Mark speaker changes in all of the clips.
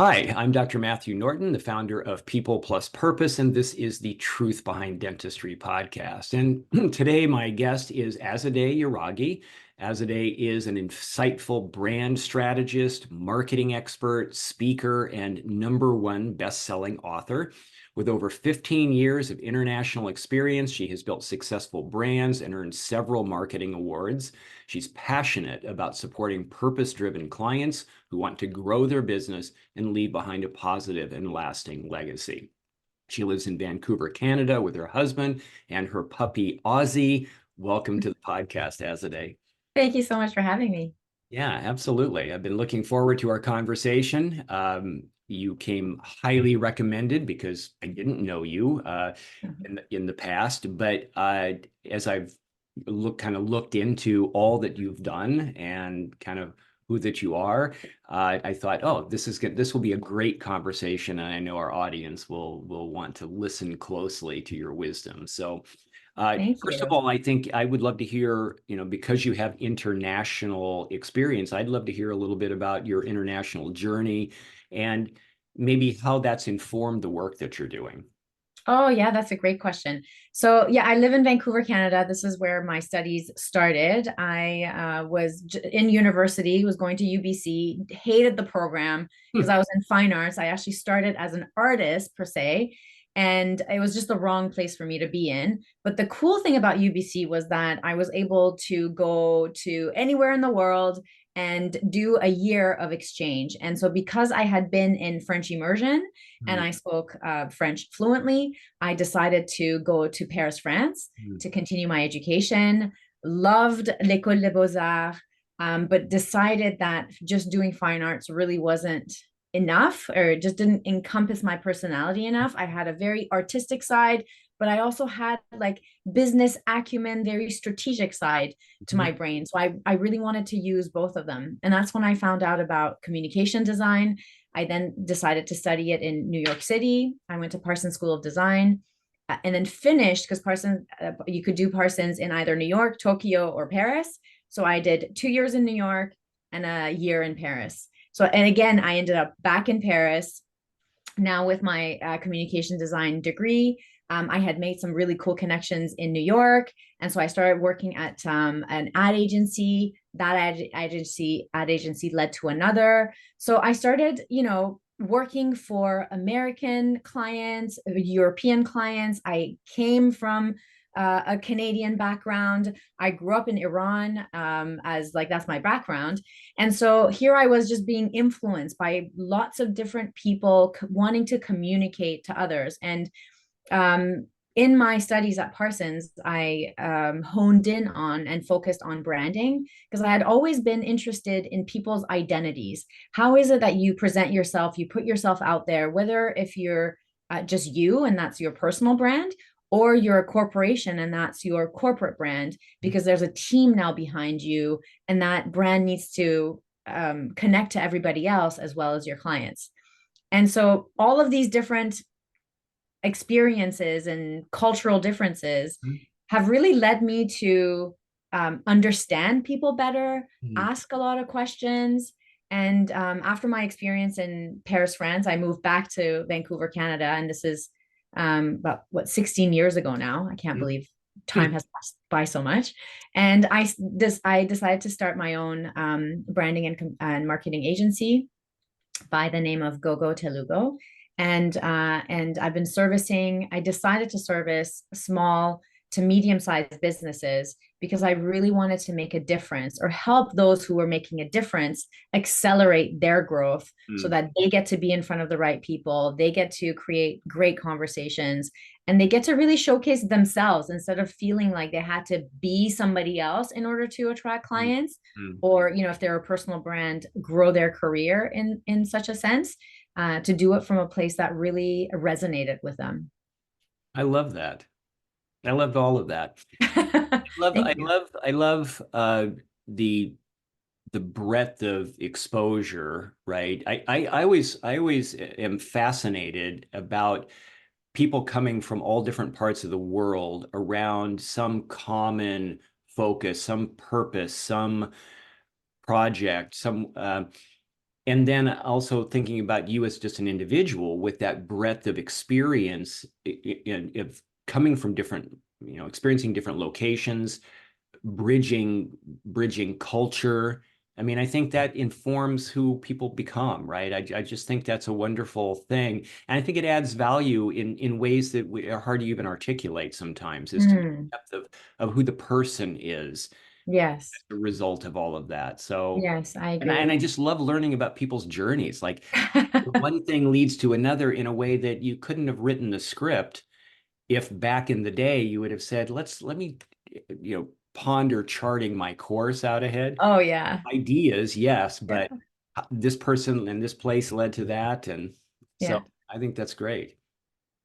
Speaker 1: Hi, I'm Dr. Matthew Norton, the founder of People Plus Purpose, and this is the Truth Behind Dentistry podcast. And today, my guest is Azadeh Yaraghi. Azadeh is an insightful brand strategist, marketing expert, speaker, and #1 best-selling author. With over 15 years of international experience, she has built successful brands and earned several marketing awards. She's passionate about supporting purpose-driven clients who want to grow their business and leave behind a positive and lasting legacy. She lives in Vancouver, Canada, with her husband and her puppy, Ozzy. Welcome to the podcast, Azadeh.
Speaker 2: Thank you so much for having me.
Speaker 1: Yeah, absolutely. I've been looking forward to our conversation. You came highly recommended because I didn't know you in the past, but as I've looked into all that you've done and kind of who that you are, I thought, oh, this will be a great conversation, and I know our audience will want to listen closely to your wisdom. So.
Speaker 2: Thank
Speaker 1: First of
Speaker 2: you.
Speaker 1: all, I think I would love to hear, because you have international experience, I'd love to hear a little bit about your international journey and maybe how that's informed the work that you're doing.
Speaker 2: Oh, yeah, that's a great question. So, yeah, I live in Vancouver, Canada. This is where my studies started. I was in university, was going to UBC, hated the program because
Speaker 1: Hmm.
Speaker 2: I was in fine arts. I actually started as an artist per se, and it was just the wrong place for me to be in. But the cool thing about UBC was that I was able to go to anywhere in the world and do a year of exchange. And so, because I had been in French immersion, and
Speaker 1: Hmm.
Speaker 2: I spoke French fluently, I decided to go to Paris, France
Speaker 1: Hmm.
Speaker 2: to continue my education. Loved l'École des Beaux-Arts, but decided that just doing fine arts really wasn't enough, or it just didn't encompass my personality enough. I had a very artistic side, but I also had like business acumen, very strategic side to
Speaker 1: Hmm.
Speaker 2: my brain. So I really wanted to use both of them. And that's when I found out about communication design. I then decided to study it in New York City. I went to Parsons School of Design, and then finished because Parsons, you could do Parsons in either New York, Tokyo, or Paris. So I did 2 years in New York and a year in Paris. So, and again, I ended up back in Paris now with my communication design degree. I had made some really cool connections in New York, and so I started working at an ad agency. That ad agency led to another. So I started, working for American clients, European clients. I came from a Canadian background. I grew up in Iran, as like that's my background. And so here I was just being influenced by lots of different people wanting to communicate to others. And in my studies at Parsons, I honed in on and focused on branding because I had always been interested in people's identities. How is it that you present yourself, you put yourself out there, whether if you're just you and that's your personal brand, or you're a corporation and that's your corporate brand, because there's a team now behind you, and that brand needs to connect to everybody else as well as your clients. And so all of these different experiences and cultural differences have really led me to understand people better,
Speaker 1: Hmm.
Speaker 2: ask a lot of questions. And after my experience in Paris, France, I moved back to Vancouver, Canada. And this is about 16 years ago now. I can't believe time has passed by so much. And I decided to start my own branding and marketing agency by the name of Gogo Telugo. And I've been servicing, I decided to service small to medium-sized businesses because I really wanted to make a difference or help those who were making a difference accelerate their growth so
Speaker 1: Hmm.
Speaker 2: that they get to be in front of the right people, they get to create great conversations, and they get to really showcase themselves instead of feeling like they had to be somebody else in order to attract
Speaker 1: Hmm.
Speaker 2: clients,
Speaker 1: Hmm.
Speaker 2: or if they're a personal brand, grow their career in such a sense, to do it from a place that really resonated with them.
Speaker 1: I love that. I loved all of that.
Speaker 2: Thank you.
Speaker 1: I love the the breadth of exposure, right? I always am fascinated about people coming from all different parts of the world around some common focus, some purpose, some project, some. And then also thinking about you as just an individual with that breadth of experience in, of coming from different, experiencing different locations, bridging culture. I mean, I think that informs who people become, right? I just think that's a wonderful thing. And I think it adds value in ways that are hard to even articulate sometimes, is to the
Speaker 2: Mm,
Speaker 1: depth of who the person is
Speaker 2: yes.
Speaker 1: as a result of all of that. So,
Speaker 2: Yes, I
Speaker 1: and I
Speaker 2: agree.
Speaker 1: just love learning about people's journeys. Like one thing leads to another in a way that you couldn't have written the script if back in the day you would have said, let me, ponder charting my course out ahead.
Speaker 2: Oh yeah.
Speaker 1: Ideas, yes,
Speaker 2: Yeah.
Speaker 1: but this person and this place led to that. And so
Speaker 2: Yeah.
Speaker 1: I think that's great.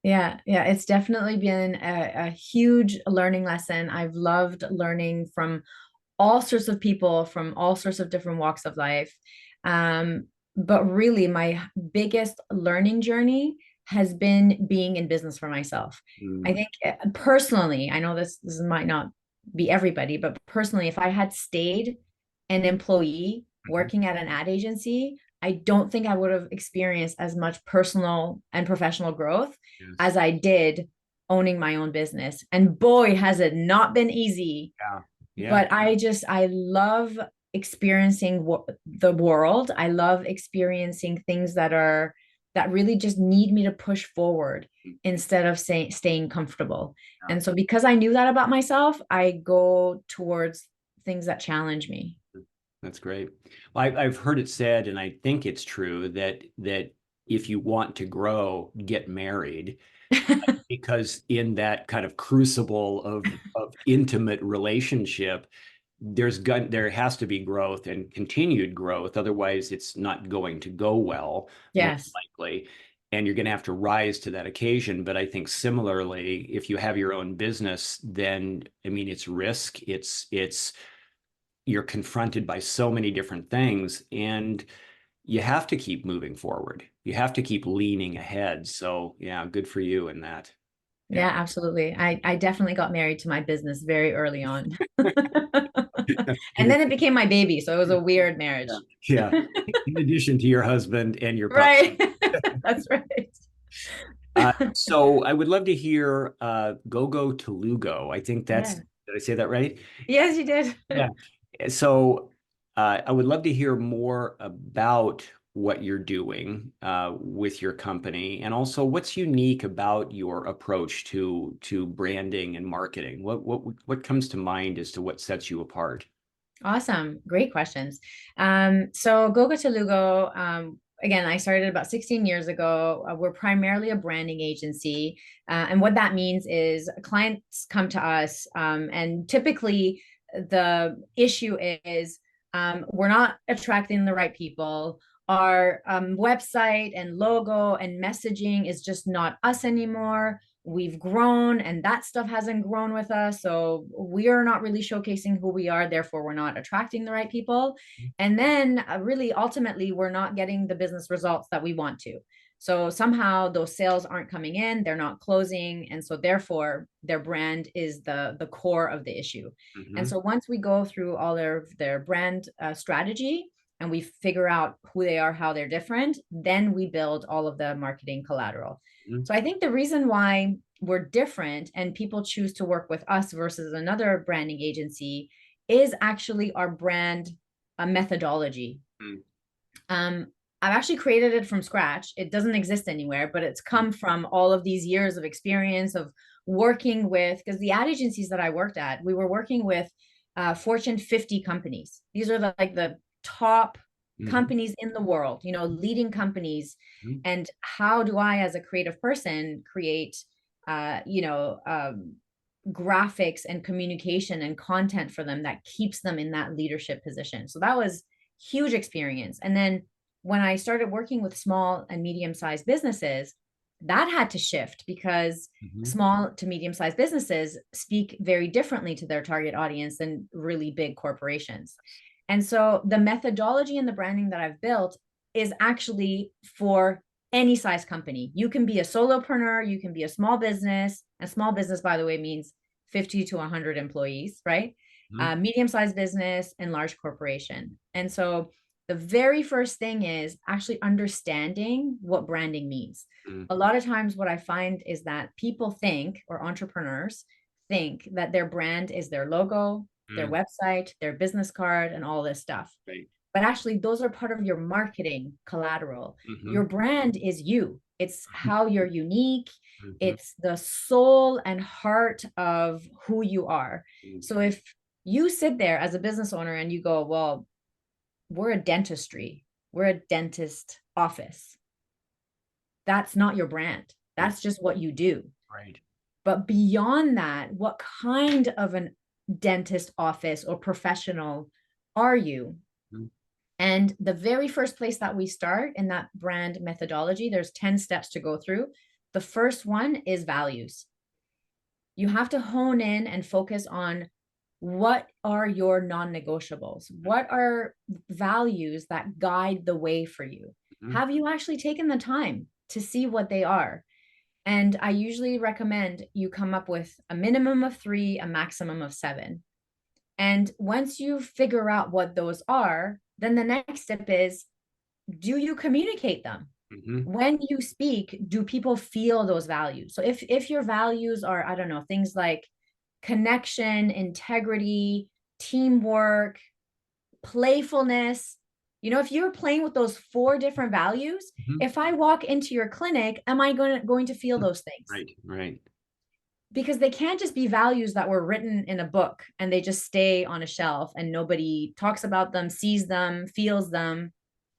Speaker 2: Yeah, yeah, it's definitely been a huge learning lesson. I've loved learning from all sorts of people from all sorts of different walks of life. But really, my biggest learning journey has been being in business for myself. I
Speaker 1: Mm,
Speaker 2: think personally, I know this might not be everybody, but personally, if I had stayed an employee
Speaker 1: mhm.
Speaker 2: working at an ad agency, I don't think I would have experienced as much personal and professional growth
Speaker 1: Yes.
Speaker 2: as I did owning my own business. And boy, has it not been easy.
Speaker 1: Yeah. Yeah.
Speaker 2: But I love experiencing the world. I love experiencing things that really just need me to push forward instead of staying comfortable.
Speaker 1: Yeah.
Speaker 2: And so because I knew that about myself, I go towards things that challenge me.
Speaker 1: That's great. Well, I've heard it said, and I think it's true that if you want to grow, get married, because in that kind of crucible of intimate relationship, there has to be growth and continued growth. Otherwise, it's not going to go well, most
Speaker 2: Yes.
Speaker 1: likely. And you're going to have to rise to that occasion. But I think similarly, if you have your own business, then I mean, it's risk. It's you're confronted by so many different things, and you have to keep moving forward. You have to keep leaning ahead. So yeah, good for you in that.
Speaker 2: Yeah,
Speaker 1: Yeah.
Speaker 2: absolutely. I definitely got married to my business very early on. And then it became my baby, so it was a weird
Speaker 1: Yeah.
Speaker 2: marriage.
Speaker 1: Yeah. In addition to your husband and your pup.
Speaker 2: Right. That's right.
Speaker 1: So I would love to hear Go Go to Lugo. I think
Speaker 2: Yeah.
Speaker 1: did I say that right?
Speaker 2: Yes, you did.
Speaker 1: Yeah. So I would love to hear more about what you're doing with your company, and also what's unique about your approach to branding and marketing. What comes to mind as to what sets you apart?
Speaker 2: Awesome. Great questions. So Goga Telugo, again, I started about 16 years ago. We're primarily a branding agency. And what that means is clients come to us, and typically the issue is we're not attracting the right people. Our website and logo and messaging is just not us anymore. We've grown and that stuff hasn't grown with us. So we are not really showcasing who we are. Therefore, we're not attracting the right people. And then, really, ultimately, we're not getting the business results that we want to. So somehow those sales aren't coming in, they're not closing. And so, therefore, their brand is the core of the issue. And
Speaker 1: Hmm.
Speaker 2: so, once we go through all their brand strategy, and we figure out who they are, how they're different, then we build all of the marketing collateral. So I think the reason why we're different and people choose to work with us versus another branding agency is actually our brand methodology.
Speaker 1: Mm-hmm.
Speaker 2: Um, I've actually created it from scratch. It doesn't exist anywhere, but it's come from all of these years of experience of working with, because the ad agencies that I worked at, we were working with Fortune 50 companies. These are the top
Speaker 1: Hmm.
Speaker 2: companies in the world, leading companies. And how do I, as a creative person, create, uh, you know, um, graphics and communication and content for them that keeps them in that leadership position? So that was huge experience. And then when I started working with small and medium sized businesses, that had to shift because
Speaker 1: Hmm.
Speaker 2: small to medium sized businesses speak very differently to their target audience than really big corporations. And so the methodology and the branding that I've built is actually for any size company. You can be a solopreneur, you can be a small business. And small business, by the way, means 50 to 100 employees, right?
Speaker 1: Hmm.
Speaker 2: Medium sized business and large corporation. And so The very first thing is actually understanding what branding means.
Speaker 1: Mm,
Speaker 2: A lot of times, what I find is that people think, or entrepreneurs think, that their brand is their logo, their
Speaker 1: mm,
Speaker 2: website, their business card, and all this stuff.
Speaker 1: right.
Speaker 2: But actually, those are part of your marketing collateral.
Speaker 1: Mm-hmm.
Speaker 2: Your brand is you, it's how you're unique,
Speaker 1: Mm-hmm.
Speaker 2: it's the soul and heart of who you are. So if you sit there as a business owner and you go, well, we're a dentistry, we're a dentist office, that's not your brand.
Speaker 1: Mm-hmm.
Speaker 2: That's just what you do.
Speaker 1: Right.
Speaker 2: But beyond that, what kind of a dentist office or professional are you?
Speaker 1: Mm-hmm.
Speaker 2: And the very first place that we start in that brand methodology, there's 10 steps to go through. The first one is values. You have to hone in and focus on what are your non-negotiables? What are values that guide the way for you?
Speaker 1: Mm-hmm.
Speaker 2: Have you actually taken the time to see what they are? And I usually recommend you come up with a minimum of 3, a maximum of 7. And once you figure out what those are, then the next step is, do you communicate them?
Speaker 1: Mm-hmm.
Speaker 2: When you speak, do people feel those values? So if your values are, I don't know, things like connection, integrity, teamwork, playfulness, if you're playing with those 4 different values,
Speaker 1: Mm-hmm.
Speaker 2: if I walk into your clinic, am I going to feel those things?
Speaker 1: Right. Right.
Speaker 2: Because they can't just be values that were written in a book and they just stay on a shelf and nobody talks about them, sees them, feels them,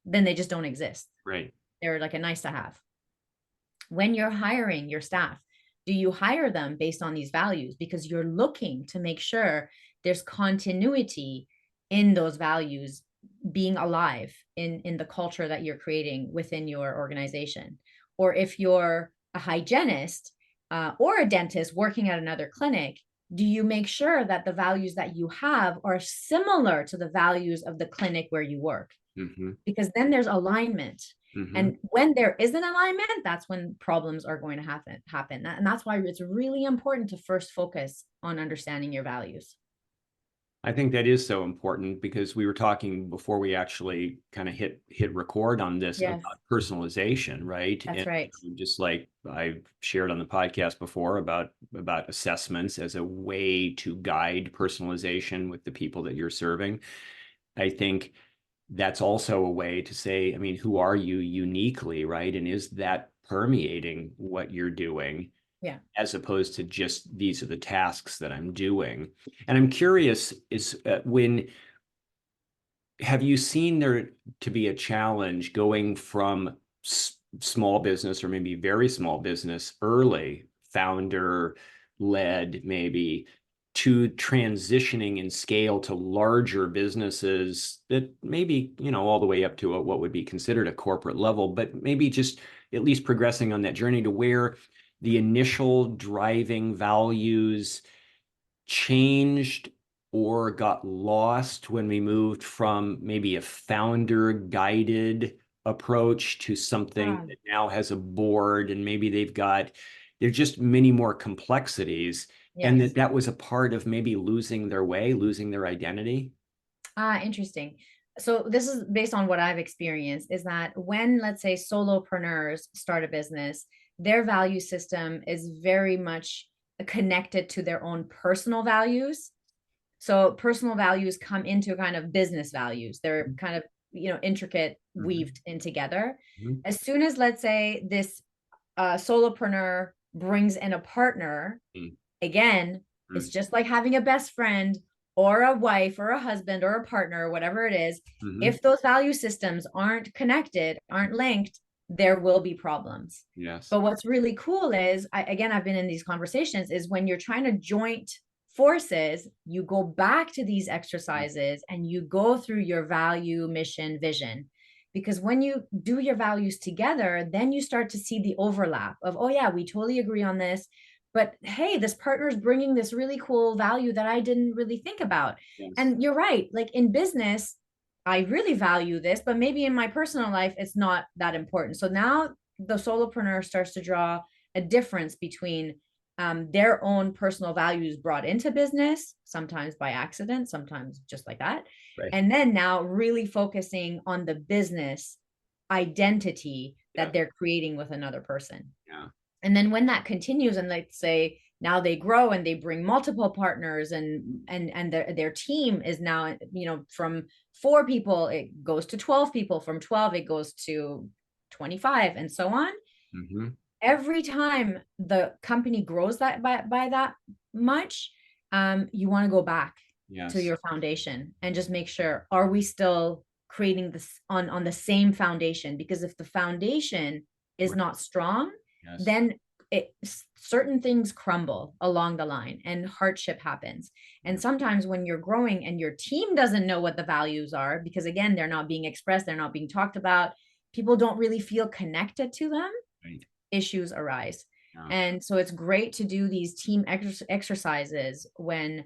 Speaker 2: then they just don't exist.
Speaker 1: Right.
Speaker 2: They're like a nice to have. When you're hiring your staff, do you hire them based on these values? Because you're looking to make sure there's continuity in those values being alive in the culture that you're creating within your organization. Or if you're a hygienist or a dentist working at another clinic, do you make sure that the values that you have are similar to the values of the clinic where you work?
Speaker 1: Mm-hmm.
Speaker 2: Because then there's alignment.
Speaker 1: Mm-hmm.
Speaker 2: And when there is an alignment, that's when problems are going to happen. And that's why it's really important to first focus on understanding your values.
Speaker 1: I think that is so important because we were talking before we actually kind of hit record on this
Speaker 2: Yes,
Speaker 1: about personalization, right?
Speaker 2: that's
Speaker 1: And
Speaker 2: right.
Speaker 1: just like I've shared on the podcast before about assessments as a way to guide personalization with the people that you're serving. I think that's also a way to say, I mean, who are you uniquely, right? And is that permeating what you're doing?
Speaker 2: Yeah.
Speaker 1: As opposed to just these are the tasks that I'm doing. And I'm curious is when have you seen there to be a challenge going from small business or maybe very small business, early founder led maybe, to transitioning in scale to larger businesses that maybe, all the way up to what would be considered a corporate level, but maybe just at least progressing on that journey to where the initial driving values changed or got lost when we moved from maybe a founder guided approach to something
Speaker 2: Ah,
Speaker 1: that now has a board and maybe there's just many more complexities, and
Speaker 2: yes.
Speaker 1: that was a part of maybe losing their way, losing their identity.
Speaker 2: Interesting. So this is based on what I've experienced, is that when, let's say, solopreneurs start a business, their value system is very much connected to their own personal values. So personal values come into kind of business values. They're kind of, intricate,
Speaker 1: Mhm.
Speaker 2: weaved in together.
Speaker 1: Mhm.
Speaker 2: As soon as, let's say, this solopreneur brings in a partner, again, it's
Speaker 1: Mhm.
Speaker 2: just like having a best friend or a wife or a husband or a partner or whatever it is.
Speaker 1: Mhm.
Speaker 2: If those value systems aren't connected, aren't linked, there will be problems.
Speaker 1: Yes.
Speaker 2: But what's really cool is, I've been in these conversations, is when you're trying to joint forces, you go back to these exercises and you go through your value, mission, vision. Because when you do your values together, then you start to see the overlap of, oh, yeah, we totally agree on this. But hey, this partner is bringing this really cool value that I didn't really think about.
Speaker 1: Yes.
Speaker 2: And you're right. Like in business, I really value this, but maybe in my personal life, it's not that important. So now the solopreneur starts to draw a difference between their own personal values brought into business, sometimes by accident, sometimes just like that.
Speaker 1: Right.
Speaker 2: And then now really focusing on the business identity
Speaker 1: Yeah.
Speaker 2: that they're creating with another person.
Speaker 1: Yeah.
Speaker 2: And then when that continues, and let's say now they grow and they bring multiple partners, and their team is now, from 4 people it goes to 12 people, from 12 it goes to 25, and so on.
Speaker 1: Mm-hmm.
Speaker 2: Every time the company grows that by that much, you want to go back to
Speaker 1: Yes.
Speaker 2: your foundation and just make sure, are we still creating this on the same foundation? Because if the foundation is
Speaker 1: Right.
Speaker 2: not strong,
Speaker 1: Yes.
Speaker 2: then certain things crumble along the line and hardship happens. And sometimes when you're growing and your team doesn't know what the values are, because again, they're not being expressed, they're not being talked about, people don't really feel connected to them,
Speaker 1: Right.
Speaker 2: issues arise.
Speaker 1: Yeah.
Speaker 2: And so it's great to do these team exercises when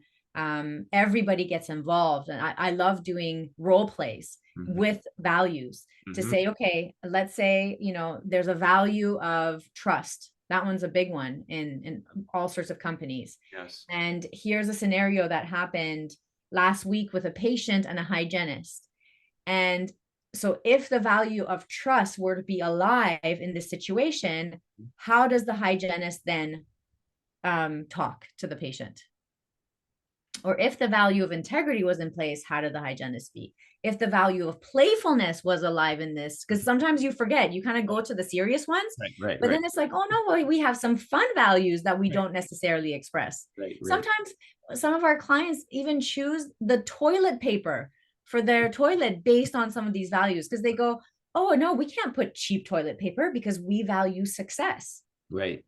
Speaker 2: everybody gets involved. And I love doing role plays
Speaker 1: Mm-hmm.
Speaker 2: with values to
Speaker 1: Mm-hmm.
Speaker 2: say, okay, let's say, there's a value of trust. That one's a big one in all sorts of companies.
Speaker 1: Yes.
Speaker 2: And here's a scenario that happened last week with a patient and a hygienist. And so if the value of trust were to be alive in this situation, how does the hygienist then talk to the patient? Or if the value of integrity was in place, how did the hygienist speak? If the value of playfulness was alive in this, because sometimes you forget, you kind of go to the serious ones,
Speaker 1: Right. Right.
Speaker 2: but
Speaker 1: Right.
Speaker 2: then it's like, oh no, well, we have some fun values that we
Speaker 1: Right.
Speaker 2: don't necessarily express.
Speaker 1: Right. Right.
Speaker 2: Sometimes some of our clients even choose the toilet paper for their toilet based on some of these values, because they go, oh no, we can't put cheap toilet paper because we value success.
Speaker 1: Right.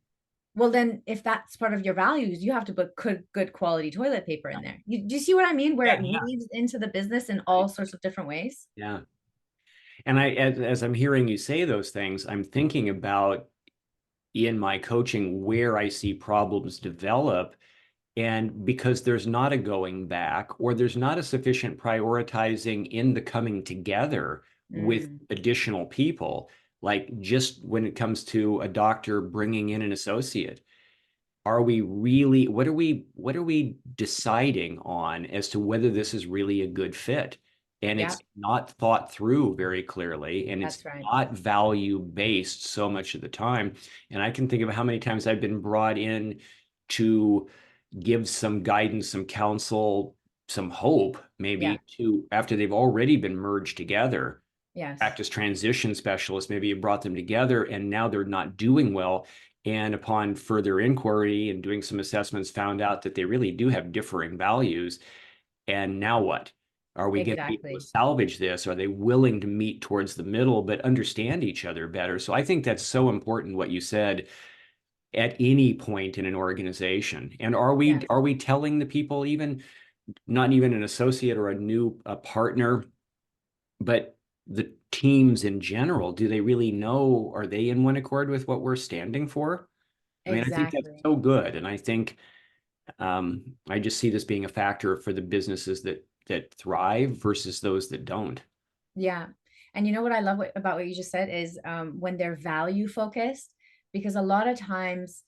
Speaker 2: Well, then if that's part of your values, you have to put good quality toilet paper in there. Do you see what I mean? Where
Speaker 1: Yeah.
Speaker 2: it
Speaker 1: Yeah.
Speaker 2: weaves into the business in
Speaker 1: Right.
Speaker 2: all sorts of different ways.
Speaker 1: Yeah. And as I'm hearing you say those things, I'm thinking about in my coaching where I see problems develop. And because there's not a going back, or there's not a sufficient prioritizing in the coming together with
Speaker 2: Mm,
Speaker 1: additional people, like just when it comes to a doctor bringing in an associate, are we really, what are we deciding on as to whether this is really a good fit? And
Speaker 2: yeah,
Speaker 1: it's not thought through very clearly, and it's
Speaker 2: that's right.
Speaker 1: not value based so much of the time. And I can think of how many times I've been brought in to give some guidance, some counsel, some hope,
Speaker 2: Yeah,
Speaker 1: maybe to after they've already been merged together.
Speaker 2: yes,
Speaker 1: Practice transition specialists, maybe you brought them together and now they're not doing well. And upon further inquiry and doing some assessments, found out that they really do have differing values. And now what? Are we going to be able to
Speaker 2: exactly.
Speaker 1: salvage this? Are they willing to meet towards the middle, but understand each other better? So I think that's so important what you said at any point in an organization. And are we
Speaker 2: Yes.
Speaker 1: are we telling the people, even not even an associate or a partner, but the teams in general, do they really know, are they in one accord with what we're standing for? I mean, I think that's
Speaker 2: Exactly.
Speaker 1: so good. And I think I just see this being a factor for the businesses that thrive versus those that don't.
Speaker 2: Yeah. And you know what I love about what you just said is when they're value focused, because a lot of times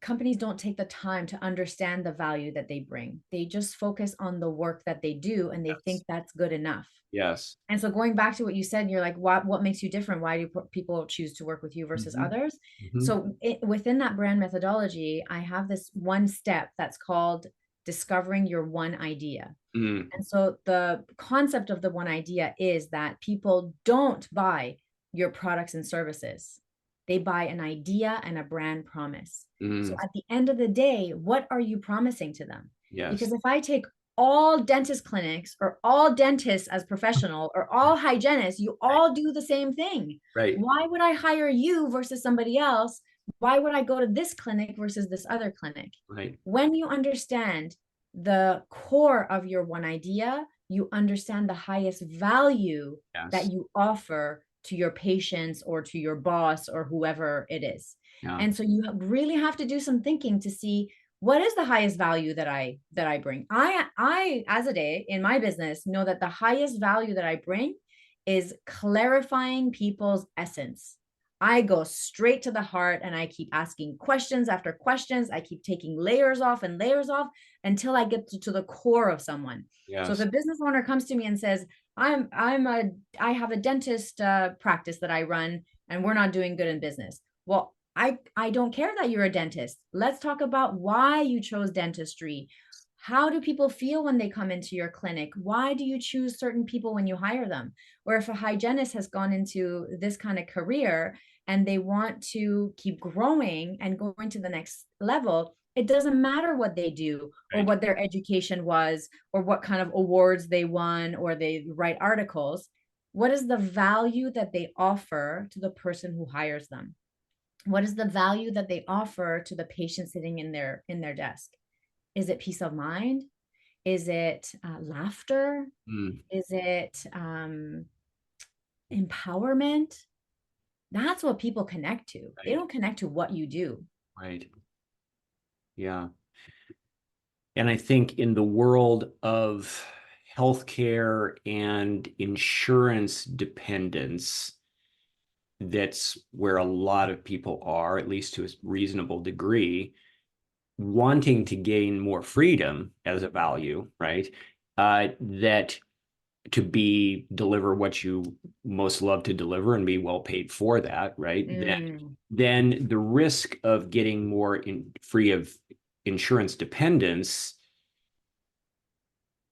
Speaker 2: companies don't take the time to understand the value that they bring. They just focus on the work that they do and they
Speaker 1: Yes.
Speaker 2: think that's good enough.
Speaker 1: Yes.
Speaker 2: And so going back to what you said, you're like, what makes you different? Why do people choose to work with you versus
Speaker 1: Hmm.
Speaker 2: others?
Speaker 1: Hmm.
Speaker 2: So within that brand methodology, I have this one step that's called discovering your one idea.
Speaker 1: Mm.
Speaker 2: And so the concept of the one idea is that people don't buy your products and services. They buy an idea and a brand promise. So
Speaker 1: Mm.
Speaker 2: at the end of the day, what are you promising to them?
Speaker 1: Yes.
Speaker 2: Because if I take all dentist clinics or all dentists as professional or all hygienists, you
Speaker 1: Right.
Speaker 2: all do the same thing.
Speaker 1: Right.
Speaker 2: Why would I hire you versus somebody else? Why would I go to this clinic versus this other clinic?
Speaker 1: Right.
Speaker 2: When you understand the core of your one idea, you understand the highest value that
Speaker 1: Yes.
Speaker 2: you offer to your patients or to your boss or whoever it is.
Speaker 1: Yeah.
Speaker 2: And so you really have to do some thinking to see what is the highest value that I bring. I as a day in my business know that the highest value that I bring is clarifying people's essence. I go straight to the heart and I keep asking questions after questions. I keep taking layers off and layers off until I get to the core of someone. So if
Speaker 1: Yes.
Speaker 2: a business owner comes to me and says, I have a dentist practice that I run and we're not doing good in business. Well, I don't care that you're a dentist. Let's talk about why you chose dentistry. How do people feel when they come into your clinic? Why do you choose certain people when you hire them? Or if a hygienist has gone into this kind of career and they want to keep growing and going to the next level, it doesn't matter what they do or
Speaker 1: Right.
Speaker 2: what their education was or what kind of awards they won or they write articles. What is the value that they offer to the person who hires them? What is the value that they offer to the patient sitting in their desk? Is it peace of mind? Is it laughter?
Speaker 1: Mm,
Speaker 2: Is it empowerment? That's what people connect to. They
Speaker 1: right.
Speaker 2: don't connect to what you do.
Speaker 1: Right. Yeah. And I think in the world of healthcare and insurance dependence, that's where a lot of people are, at least to a reasonable degree, wanting to gain more freedom as a value, right? That to be deliver what you most love to deliver and be well paid for that, right?
Speaker 2: Mm,
Speaker 1: Then the risk of getting more free of insurance dependence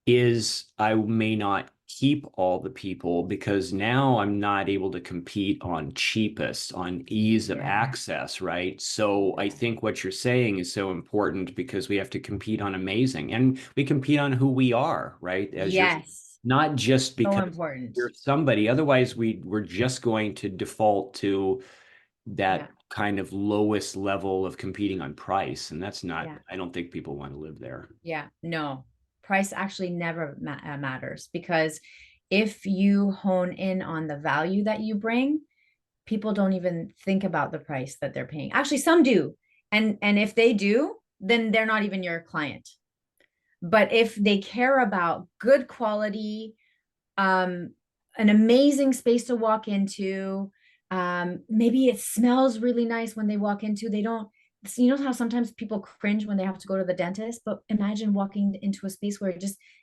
Speaker 1: is I may not keep all the people because now I'm not able to compete on cheapest, on ease of
Speaker 2: yeah.
Speaker 1: access, right? So I think what you're saying is so important because we have to compete on amazing and we compete on who we are, right? As you're
Speaker 2: Yes.
Speaker 1: not just
Speaker 2: So
Speaker 1: because
Speaker 2: important.
Speaker 1: you're somebody, otherwise we're just going to default to
Speaker 2: Yeah.
Speaker 1: that kind of lowest level of competing on price. And that's not,
Speaker 2: Yeah.
Speaker 1: I don't think people want to live there.
Speaker 2: Yeah. No, price actually never matters because if you hone in on the value that you bring, people don't even think about the price that they're paying. Actually, some do. And if they do, then they're not even your client. But if they care about good quality, um, an amazing space to walk into, maybe it smells really nice when they walk into, they don't, you know how sometimes people cringe when they have to go to the dentist, but imagine walking into a space where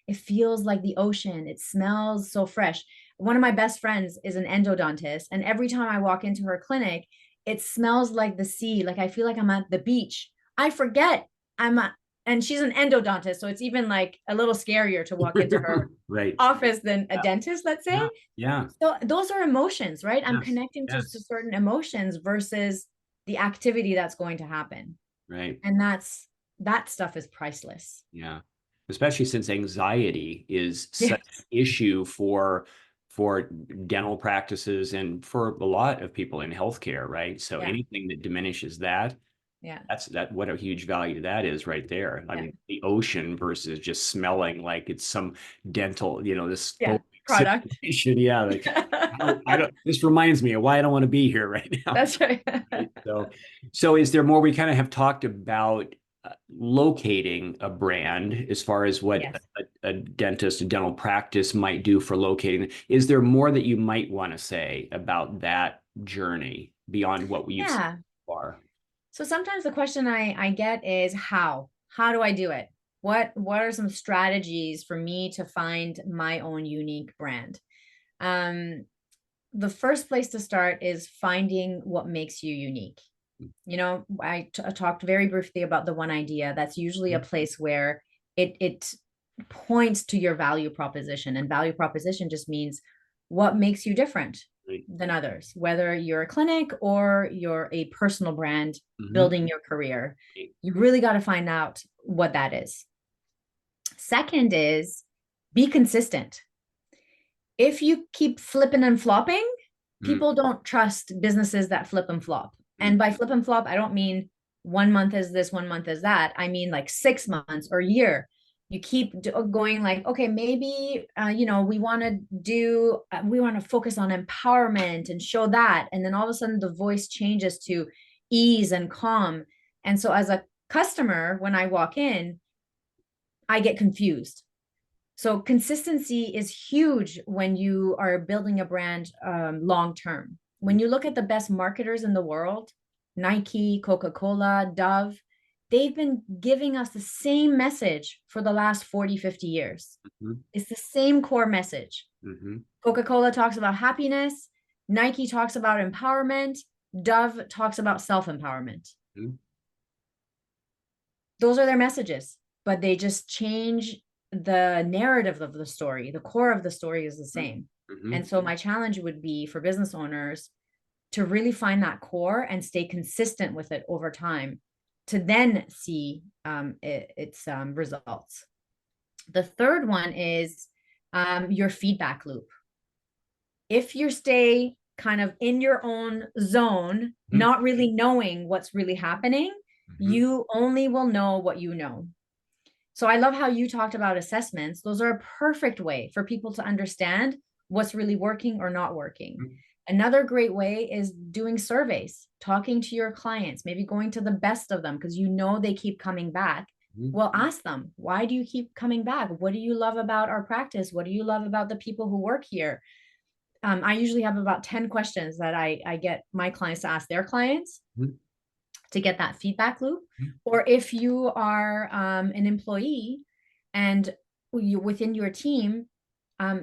Speaker 2: it feels like the ocean, it smells so fresh. One of my best friends is an endodontist, and every time I walk into her clinic, it smells like the sea, like I feel like I'm at the beach. I forget I'm at, and she's an endodontist, so it's even like a little scarier to walk into her
Speaker 1: Right.
Speaker 2: office than a
Speaker 1: Yeah.
Speaker 2: dentist, let's say.
Speaker 1: Yeah. Yeah.
Speaker 2: So those are emotions, right? I'm
Speaker 1: Yes.
Speaker 2: connecting to
Speaker 1: Yes.
Speaker 2: certain emotions versus the activity that's going to happen.
Speaker 1: Right.
Speaker 2: And that stuff is priceless.
Speaker 1: Yeah. Especially since anxiety is such
Speaker 2: Yes.
Speaker 1: an issue for dental practices and for a lot of people in healthcare, right? So
Speaker 2: Yeah.
Speaker 1: anything that diminishes that,
Speaker 2: Yeah.
Speaker 1: that's that what a huge value that is right there. I
Speaker 2: Yeah.
Speaker 1: mean, the ocean versus just smelling like it's some dental, this
Speaker 2: Yeah.
Speaker 1: phobic
Speaker 2: Product.
Speaker 1: situation. Yeah, like I don't. This reminds me of why I don't want to be here right now.
Speaker 2: That's right.
Speaker 1: Right? So is there more? We kind of have talked about locating a brand as far as what
Speaker 2: Yes.
Speaker 1: a dentist, a dental practice might do for locating. Is there more that you might want to say about that journey beyond what you've said
Speaker 2: Yeah.
Speaker 1: so far?
Speaker 2: So sometimes the question I get is how? How do I do it? What are some strategies for me to find my own unique brand? Um, the first place to start is finding what makes you unique. You know, I talked very briefly about the one idea. That's usually a place where it points to your value proposition, and value proposition just means what makes you different
Speaker 1: Right.
Speaker 2: than others, whether you're a clinic or you're a personal brand
Speaker 1: Mhm.
Speaker 2: building your career. You really got to find out what that is. Second is be consistent. If you keep flipping and flopping,
Speaker 1: Mm,
Speaker 2: people don't trust businesses that flip and flop.
Speaker 1: mm,
Speaker 2: And by flip and flop, I don't mean 1 month is this, 1 month is that. I mean like 6 months or a year. You keep going like, okay, maybe, we want to focus on empowerment and show that. And then all of a sudden the voice changes to ease and calm. And so as a customer, when I walk in, I get confused. So consistency is huge when you are building a brand long term. when you look at the best marketers in the world, Nike, Coca-Cola, Dove, they've been giving us the same message for the last 40, 50 years.
Speaker 1: Mhm.
Speaker 2: It's the same core message.
Speaker 1: Mhm.
Speaker 2: Coca-Cola talks about happiness. Nike talks about empowerment. Dove talks about self-empowerment.
Speaker 1: Mhm.
Speaker 2: Those are their messages, but they just change the narrative of the story. The core of the story is the same.
Speaker 1: Mhm.
Speaker 2: And so my challenge would be for business owners to really find that core and stay consistent with it over time to then see its results. The third one is your feedback loop. If you stay kind of in your own zone,
Speaker 1: Mhm.
Speaker 2: not really knowing what's really happening,
Speaker 1: Mhm.
Speaker 2: you only will know what you know. So I love how you talked about assessments. Those are a perfect way for people to understand what's really working or not working.
Speaker 1: Mhm.
Speaker 2: Another great way is doing surveys, talking to your clients, maybe going to the best of them because you know they keep coming back.
Speaker 1: Mhm.
Speaker 2: Well, ask them, why do you keep coming back? What do you love about our practice? What do you love about the people who work here? I usually have about 10 questions that I get my clients to ask their clients
Speaker 1: Mhm.
Speaker 2: to get that feedback loop.
Speaker 1: Mhm.
Speaker 2: Or if you are an employee and you within your team,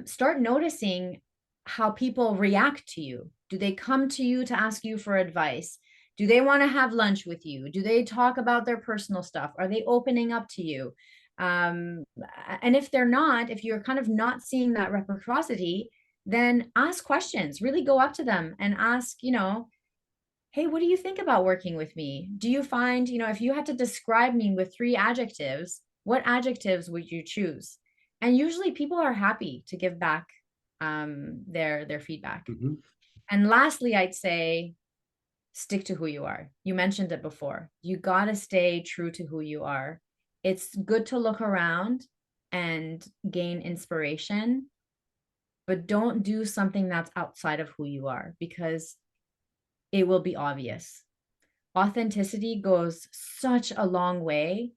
Speaker 2: start noticing how people react to you. Do they come to you to ask you for advice? Do they want to have lunch with you? Do they talk about their personal stuff? Are they opening up to you? Um, and if they're not, if you're kind of not seeing that reciprocity, then ask questions. Really go up to them and ask, hey, what do you think about working with me? Do you find, if you had to describe me with 3 adjectives, what adjectives would you choose? And usually people are happy to give back their feedback.
Speaker 1: Mhm.
Speaker 2: And lastly, I'd say stick to who you are. You mentioned it before. You got to stay true to who you are. It's good to look around and gain inspiration, but don't do something that's outside of who you are because it will be obvious. Authenticity goes such a long way.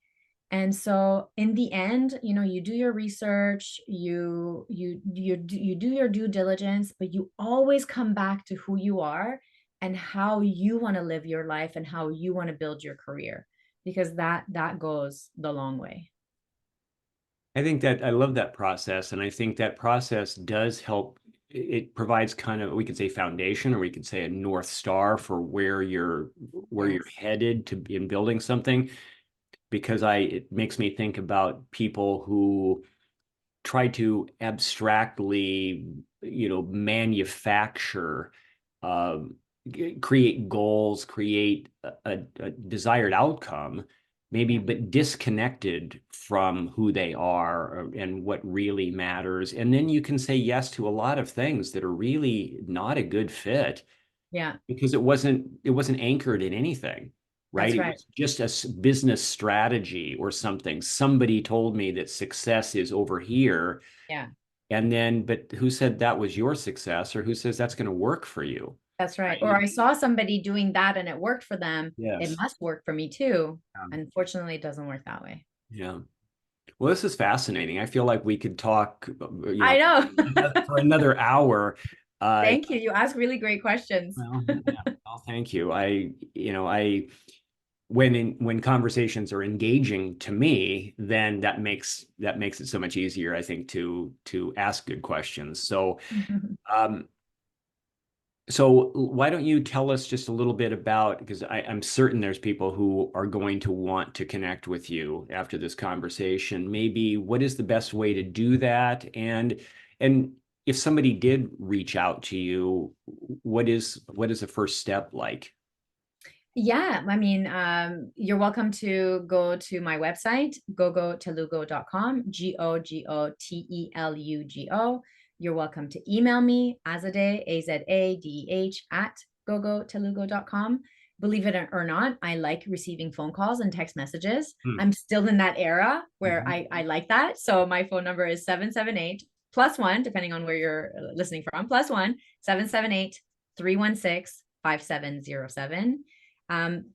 Speaker 2: And so in the end, you do your research, you do your due diligence, but you always come back to who you are and how you want to live your life and how you want to build your career, because that goes the long way.
Speaker 1: I think that I love that process, and I think that process does help. It provides kind of, we could say, foundation, or we could say a North Star for where you're
Speaker 2: Yes.
Speaker 1: headed to in building something. Because it makes me think about people who try to abstractly, manufacture, um, create goals, create a desired outcome, maybe,
Speaker 2: Yeah.
Speaker 1: but disconnected from who they are and what really matters. And then you can say yes to a lot of things that are really not a good fit
Speaker 2: Yeah.
Speaker 1: because it wasn't anchored in anything, right?
Speaker 2: That's
Speaker 1: It
Speaker 2: right.
Speaker 1: was just a business strategy or something. Somebody told me that success is over here,
Speaker 2: Yeah.
Speaker 1: and then, but who said that was your success, or who says that's going to work for you?
Speaker 2: That's right. Or
Speaker 1: Right?
Speaker 2: I saw somebody doing that and it worked for them. It
Speaker 1: Yes.
Speaker 2: must work for me too.
Speaker 1: Um,
Speaker 2: Unfortunately, it doesn't work that way.
Speaker 1: yeah. Well, this is fascinating. I feel like we could talk,
Speaker 2: I know.
Speaker 1: for another hour. Uh,
Speaker 2: Thank you. You ask really great questions.
Speaker 1: yeah. Well, thank you. When conversations are engaging to me, then that makes it so much easier, I think, to ask good questions. Um, so why don't you tell us just a little bit about, because I'm certain there's people who are going to want to connect with you after this conversation. Maybe what is the best way to do that? And if somebody did reach out to you, what is the first step like?
Speaker 2: Yeah, I mean, you're welcome to go to my website, gogotelugo.com, GOGOTELUGO. You're welcome to email me, Azadeh, AZADEH, at gogotelugo.com. Believe it or not, I like receiving phone calls and text messages.
Speaker 1: Hmm.
Speaker 2: I'm still in that era where
Speaker 1: Mhm.
Speaker 2: I like that. So my phone number is 778 plus one, depending on where you're listening from, plus one, 778 316 5707.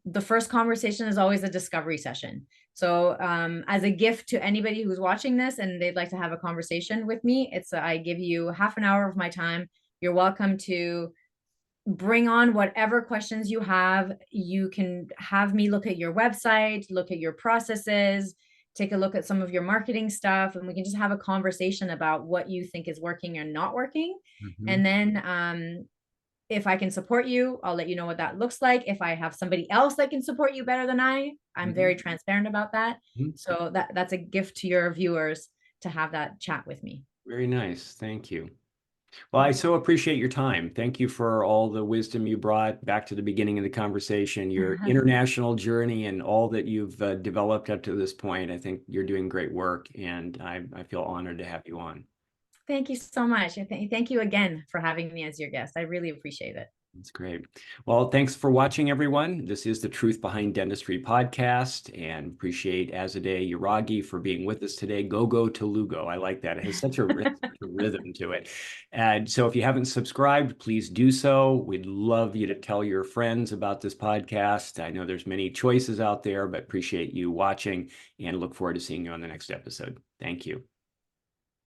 Speaker 2: The first conversation is always a discovery session. So, as a gift to anybody who's watching this and they'd like to have a conversation with me, I give you half an hour of my time. You're welcome to bring on whatever questions you have. You can have me look at your website, look at your processes, take a look at some of your marketing stuff, and we can just have a conversation about what you think is working and not working.
Speaker 1: Mhm.
Speaker 2: And then if I can support you, I'll let you know what that looks like. If I have somebody else that can support you better than I'm very
Speaker 1: Mhm.
Speaker 2: transparent about that.
Speaker 1: Mhm.
Speaker 2: So that's a gift to your viewers to have that chat with me.
Speaker 1: Very nice. Thank you. Well, I so appreciate your time. Thank you for all the wisdom you brought back to the beginning of the conversation, your international journey, and all that you've developed up to this point. I think you're doing great work, and I feel honored to have you on.
Speaker 2: Thank you so much. And thank you again for having me as your guest. I really appreciate it.
Speaker 1: That's great. Well, thanks for watching, everyone. This is the Truth Behind Dentistry podcast, and appreciate Azadeh Yaraghi for being with us today. Go, go to Lugo. I like that. It has such a rhythm to it. And so if you haven't subscribed, please do so. We'd love you to tell your friends about this podcast. I know there's many choices out there, but appreciate you watching and look forward to seeing you on the next episode. Thank you.